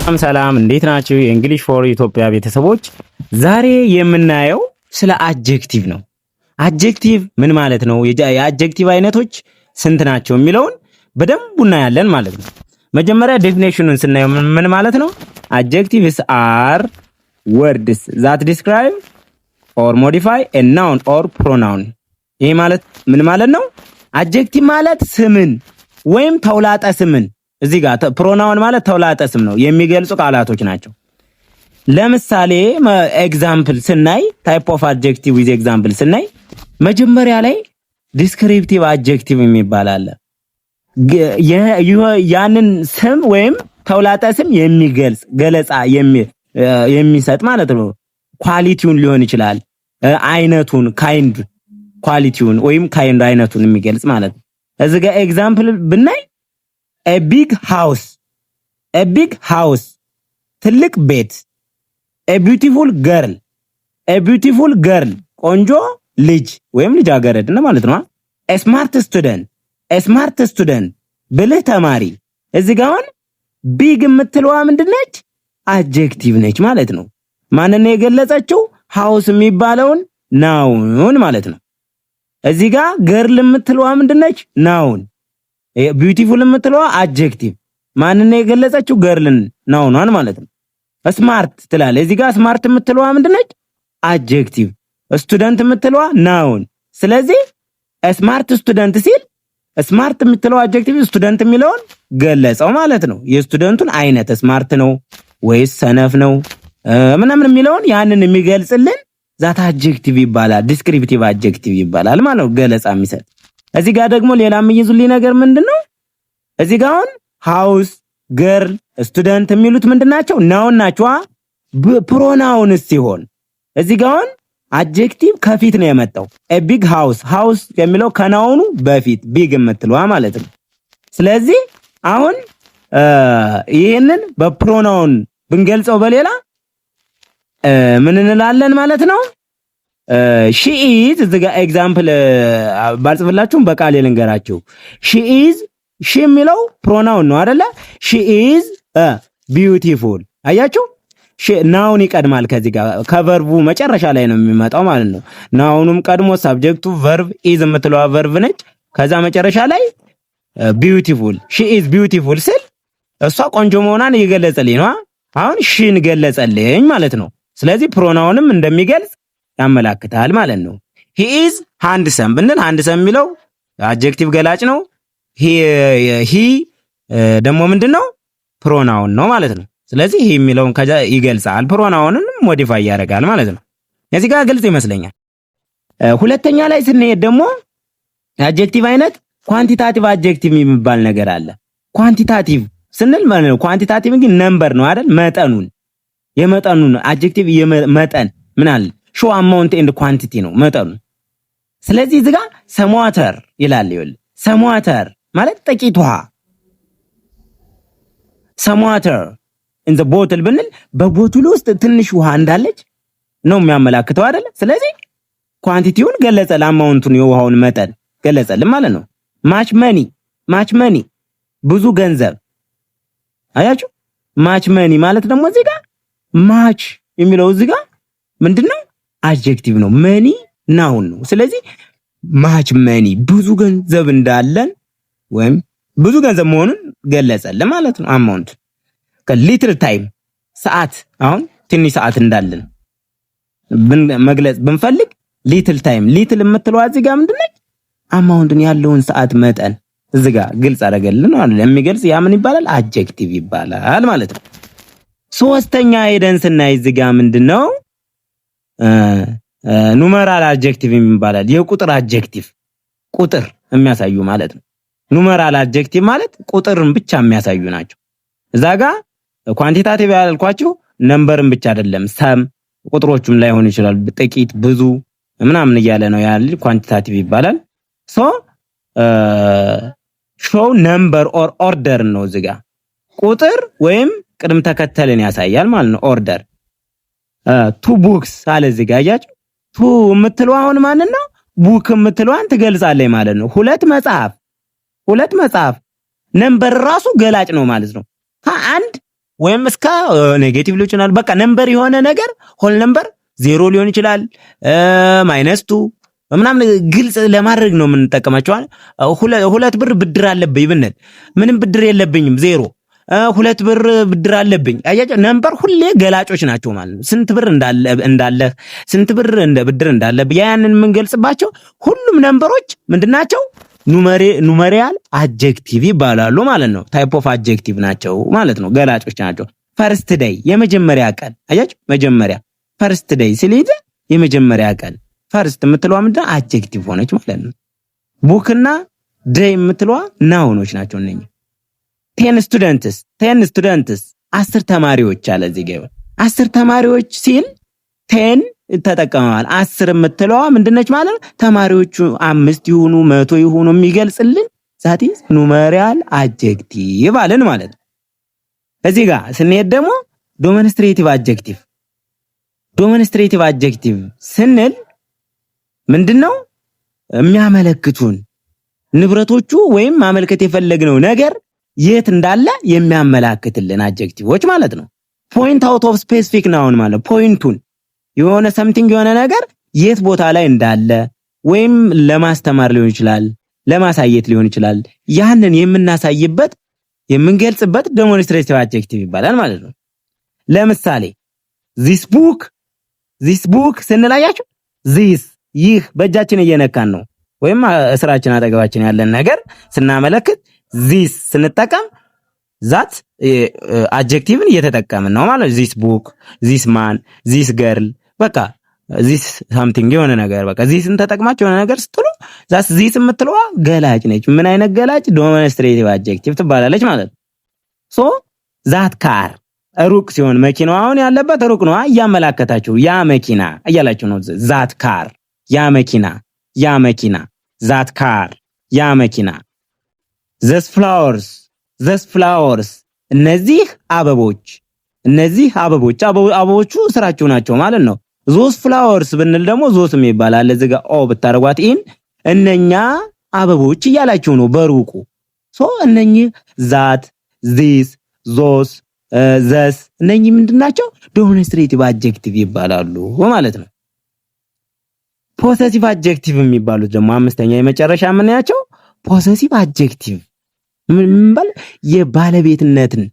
ሰላም እንዴት ናችሁ? የእንግሊሽ ፎር ኢትዮጵያ ቤተሰቦች ዛሬ የምናየው ስለ አድጀክቲቭ ነው። አድጀክቲቭ ምን ማለት ነው? የአድጀክቲቭ አይነቶች ስንት ናቸው የሚለውን በደንብ እናያለን ማለት ነው። መጀመሪያ ዴፊኒሽኑን ስናየው ምን ማለት ነው? adjectives are words that describe or modify a noun or pronoun። ይሄ ማለት ምን ማለት ነው? adjective ማለት ስምን ወይም ተውላጠ ስምን፣ እዚህ ጋር ፕሮናውን ማለት ተውላጠ ስም ነው የሚገልጹ ቃላቶች ናቸው። ለምሳሌ ኤግዛምፕል ስናይ ታይፕ ኦፍ አድጀክቲቭ ዊዝ ኤግዛምፕል ስናይ መጀመሪያ ላይ ዲስክሪፕቲቭ አድጀክቲቭ የሚባል አለ። ያንን ስም ወይም ተውላጠ ስም የሚገልጽ ገለጻ የሚሰጥ ማለት ነው። ኳሊቲውን ሊሆን ይችላል፣ አይነቱን ካይንድ ኳሊቲውን ወይም ካይንድ አይነቱን የሚገልጽ ማለት ነው። እዚህ ጋር ኤግዛምፕል ብናይ a big house ትልቅ ቤት፣ a beautiful girl ቆንጆ ልጅ ወይም ልጃገረድ ማለት ነው። a smart student ብልህ ተማሪ። እዚህ ጋር አሁን ቢግ የምትለዋ ምንድነች? አድጀክቲቭ ነች ማለት ነው። ማንን የገለጸችው? ሃውስ የሚባለውን ናውን ማለት ነው። እዚህ ጋር ገርል የምትለዋ ምንድነች? ናውን። ቢዩቲፉል የምትለዋ አድጀክቲቭ ማንን የገለጸችው? ገርልን ናውኗን ማለት ነው። ስማርት ትላለች። እዚህ ጋር ስማርት የምትለዋ ምንድነች? አድጀክቲቭ። ስቱደንት የምትለዋ ናውን። ስለዚህ ስማርት ስቱደንት ሲል ስማርት የምትለው አድጀክቲቭ ስቱደንት የሚለውን ገለጸው ማለት ነው። የስቱደንቱን አይነት ስማርት ነው ወይስ ሰነፍ ነው ምናምን የሚለውን ያንን የሚገልጽልን ዛት አድጀክቲቭ ይባላል። ዲስክሪፕቲቭ አድጀክቲቭ ይባላል ማለት ነው፣ ገለጻ የሚሰጥ። እዚህ ጋር ደግሞ ሌላ የሚይዙልኝ ነገር ምንድነው? እዚህ ጋር አሁን ሃውስ፣ ገርል፣ ስቱደንት የሚሉት ምንድናቸው? ናውን ናቸው። ፕሮናውንስ ሲሆን እዚህ ጋር አሁን አድጀክቲቭ ከፊት ነው የመጣው። a big house የሚለው ከናውኑ በፊት ቢግ የምትለዋ ማለት ነው። ስለዚህ አሁን ይሄንን በፕሮናውን ብንገልጸው በሌላ ምን እንላለን ማለት ነው? she is እዚህ ጋር ኤግዛምፕል ባልጽፍላችሁም በቃል ልንገራችሁ። she የሚለው ፕሮናውን ነው አይደለ? she is beautiful። አያችሁ? ናውን ይቀድማል። ከዚህ ጋር ከቨርቡ መጨረሻ ላይ ነው የሚመጣው ማለት ነው። ናውኑም ቀድሞ ሳብጀክቱ ቨርብ ኢዝ የምትለዋ ቨርብ ነች። ከዛ መጨረሻ ላይ ቢዩቲፉል she is beautiful ስል እሷ ቆንጆ መሆኗን እየገለጸልኝ ነው። አሁን ሺን ገለጸልኝ ማለት ነው። ስለዚህ ፕሮናውንም እንደሚገልጽ ያመላክታል ማለት ነው። he is handsome ብንል handsome የሚለው አድጀክቲቭ ገላጭ ነው። he ደግሞ ምንድነው? ፕሮናውን ነው ማለት ነው። ስለዚህ ይሄ የሚለውን ከዛ ይገልጻል፣ ፕሮናውንን ሞዲፋይ ያደርጋል ማለት ነው። እዚህ ጋር ግልጽ ይመስለኛል። ሁለተኛ ላይ ስንሄድ ደግሞ አድጀክቲቭ አይነት ኳንቲታቲቭ አድጀክቲቭ የሚባል ነገር አለ። ኳንቲታቲቭ ስንል ማለት ነው፣ ኳንቲታቲቭ ግን ነምበር ነው አይደል? የመጠኑን አድጀክቲቭ የመጠን ምን አለ? ሾው አማውንት ኤንድ ኳንቲቲ ነው መጠኑ። ስለዚህ እዚህ ጋር ሰምዋተር ይላል። ሰምዋተር ማለት ጥቂት ውሃ። ሰምዋተር in the bottle ብንል በቦትሉ ውስጥ ትንሽ ውሃ እንዳለች ነው የሚያመላክተው አይደለ? ስለዚህ ኳንቲቲውን ገለጸ፣ አማውንቱን የውሃውን መጠን ገለጸልን ማለት ነው። ማች መኒ ብዙ ገንዘብ። አያችሁ? ማች መኒ ማለት ደግሞ እዚህ ጋር ማች የሚለው እዚህ ጋር ምንድነው? አድጀክቲቭ ነው። መኒ ናውን ነው። ስለዚህ ማች መኒ ብዙ ገንዘብ እንዳለን ወይም ብዙ ገንዘብ መሆኑን ገለጸልን ማለት ነው። አማውንት ከሊትል ታይም ሰዓት፣ አሁን ትንሽ ሰዓት እንዳለን መግለጽ ብንፈልግ ሊትል ታይም፣ ሊትል የምትለው እዚህ ጋር ምንድነች? አማውንቱን ያለውን ሰዓት መጠን እዚህ ጋር ግልጽ አደረገልን ማለት ነው። የሚገልጽ ያ ምን ይባላል? አድጀክቲቭ ይባላል ማለት ነው። ሶስተኛ ሄደን ስናይ እዚህ ጋር ምንድነው? ኑመራል አድጀክቲቭ ይባላል። የቁጥር አድጀክቲቭ ቁጥር የሚያሳዩ ማለት ነው። ኑመራል አድጀክቲቭ ማለት ቁጥርን ብቻ የሚያሳዩ ናቸው። እዛ ጋር ኳንቲታቲቭ ያልኳችሁ ነምበርን ብቻ አይደለም፣ ሰም ቁጥሮቹም ላይ ሆነ ይችላል፣ ጥቂት፣ ብዙ ምናምን እያለ ነው ያለ ኳንቲታቲቭ ይባላል። ሾው ነምበር ኦር ኦርደር ነው። እዚህ ጋር ቁጥር ወይም ቅደም ተከተልን ያሳያል ማለት ነው። ኦርደር ቱ ቡክስ አለ እዚህ ጋር አያችሁ። ቱ የምትለው አሁን ማንን ነው? ቡክ የምትለዋን ትገልጻለች ማለት ነው። ሁለት መጽሐፍ ነምበር ራሱ ገላጭ ነው ማለት ነው። ከአንድ ወይም እስከ ኔጌቲቭ ሊሆን ይችላል። በቃ ነምበር የሆነ ነገር ሆል ነምበር 0 ሊሆን ይችላል፣ -2 ምናምን ግልጽ ለማድረግ ነው የምንጠቀማቸው። 2 ብር ብድር አለብኝ ብንል ምንም ብድር የለብኝም 0። 2 ብር ብድር አለብኝ። አያችሁ ነምበር ሁሌ ገላጮች ናቸው ማለት ነው። ስንት ብር እንዳለ ስንት ብር ብድር እንዳለብኝ ያንን የምንገልጽባቸው ሁሉም ነምበሮች ምንድናቸው? ኑሜሪያል አድጀክቲቭ ይባላሉ ማለት ነው። ታይፕ ኦፍ አድጀክቲቭ ናቸው ማለት ነው። ገላጮች ናቸው። ፈርስት ዴይ የመጀመሪያ ቀን አያችሁ፣ መጀመሪያ ፈርስት ዴይ ሲሊድ የመጀመሪያ ቀን ፈርስት የምትለዋ ምንድነው? አድጀክቲቭ ሆነች ማለት ነው። ቡክና ዴይ የምትለዋ ናውኖች ናቸው እነኚህ። 10 ስቱደንትስ 10 ተማሪዎች አለ እዚህ ጋር 10 ተማሪዎች ሲል 10 ተጠቀመዋል። 10 የምትለዋ ምንድነች ማለት ነው? ተማሪዎቹ 5 ይሁኑ 100 ይሁኑ የሚገልጽልን ዛት ኢዝ ኑሜሪያል አድጀክቲቭ አለን ማለት ነው። እዚህ ጋር ስንሄድ ደግሞ ዶሞንስትሬቲቭ አድጀክቲቭ ስንል ምንድነው የሚያመለክቱን ንብረቶቹ ወይም ማመልከት የፈለግነው ነገር የት እንዳለ የሚያመላክትልን አድጀክቲቮች ማለት ነው። ፖይንት አውት ኦፍ ስፔሲፊክ ናውን ማለት ፖይንቱን የሆነ ሰምቲንግ የሆነ ነገር የት ቦታ ላይ እንዳለ ወይም ለማስተማር ሊሆን ይችላል፣ ለማሳየት ሊሆን ይችላል። ያንን የምናሳይበት የምንገልጽበት ዴሞንስትሬቲቭ አድጀክቲቭ ይባላል ማለት ነው። ለምሳሌ this book ስንላያችሁ ይህ በእጃችን እየነካን ነው ወይም እስራችን አጠገባችን ያለን ነገር ስናመለክት this ስንጠቀም ዛት አድጀክቲቭን እየተጠቀምን ነው ማለት this book this man this girl በቃ this something የሆነ ነገር በቃ thisን ተጠቅማችሁ የሆነ ነገር ስትሉ ዛት this የምትለዋ ገላጭ ነች። ምን አይነት ገላጭ? ዶሞንስትሬቲቭ አድጀክቲቭ ትባላለች ማለት ነው። ሶ ዛት ካር ሩቅ ሲሆን መኪናው አሁን ያለበት ሩቅ ነው እያመላከታችሁ ያ መኪና እያላችሁ ነው። ዛት ካር ያ መኪና ዛት ካር ያ መኪና። these flowers እነዚህ አበቦቹ ስራቸው ናቸው ማለት ነው። those flowers ብንል ደግሞ those የሚባል እዚህ ጋር ኦ ብታረጓት እነኛ አበቦች እያላችሁ ነው በሩቁ። ሶ እነኚህ ዛት this those ዘስ እነኚህ ምንድናቸው? ዶሞንስትሬቲቭ አድጀክቲቭ ይባላሉ ማለት ነው። ፖሰሲቭ አድጀክቲቭ የሚባሉት ደግሞ አምስተኛ የመጨረሻ የምናያቸው ፖሰሲቭ አድጀክቲቭ ምንባል የባለቤትነትን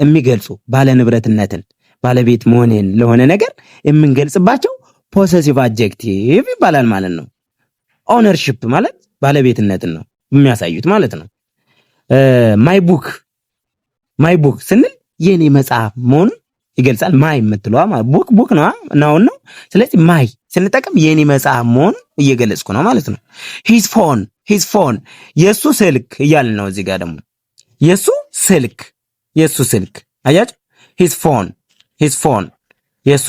የሚገልጹ ባለንብረትነትን ባለቤት መሆንን ለሆነ ነገር የምንገልጽባቸው ፖሰሲቭ አድጀክቲቭ ይባላል ማለት ነው። ኦነርሺፕ ማለት ባለቤትነትን ነው የሚያሳዩት ማለት ነው። ማይ ቡክ ስንል የኔ መጽሐፍ መሆኑን ይገልጻል። ማይ የምትለዋ ቡክ ነው ናውን ነው። ስለዚህ ማይ ስንጠቀም የኔ መጽሐፍ መሆኑን እየገለጽኩ ነው ማለት ነው። ሂዝ ፎን የሱ ስልክ እያልን ነው። እዚህ ጋር ደግሞ የሱ ስልክ አያችሁ። ሂዝ ፎን የሱ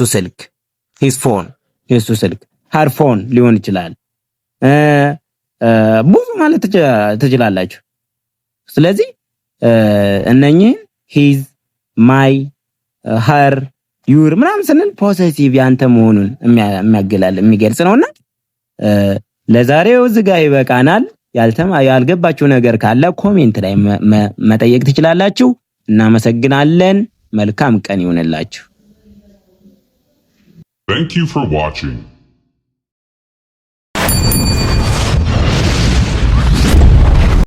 ስልክ ሃር ፎን ሊሆን ይችላል። ብዙ ማለት ትችላላችሁ። ስለዚህ እነኚህ ሂዝ ማይ ሃር ዩር ምናምን ስንል ፖሰሲቭ ያንተ መሆኑን የሚገልጽ ነውና ለዛሬው እዚህ ጋር ይበቃናል። ያልገባችሁ ነገር ካለ ኮሜንት ላይ መጠየቅ ትችላላችሁ። እናመሰግናለን። መልካም ቀን ይሁንላችሁ። Thank you for watching.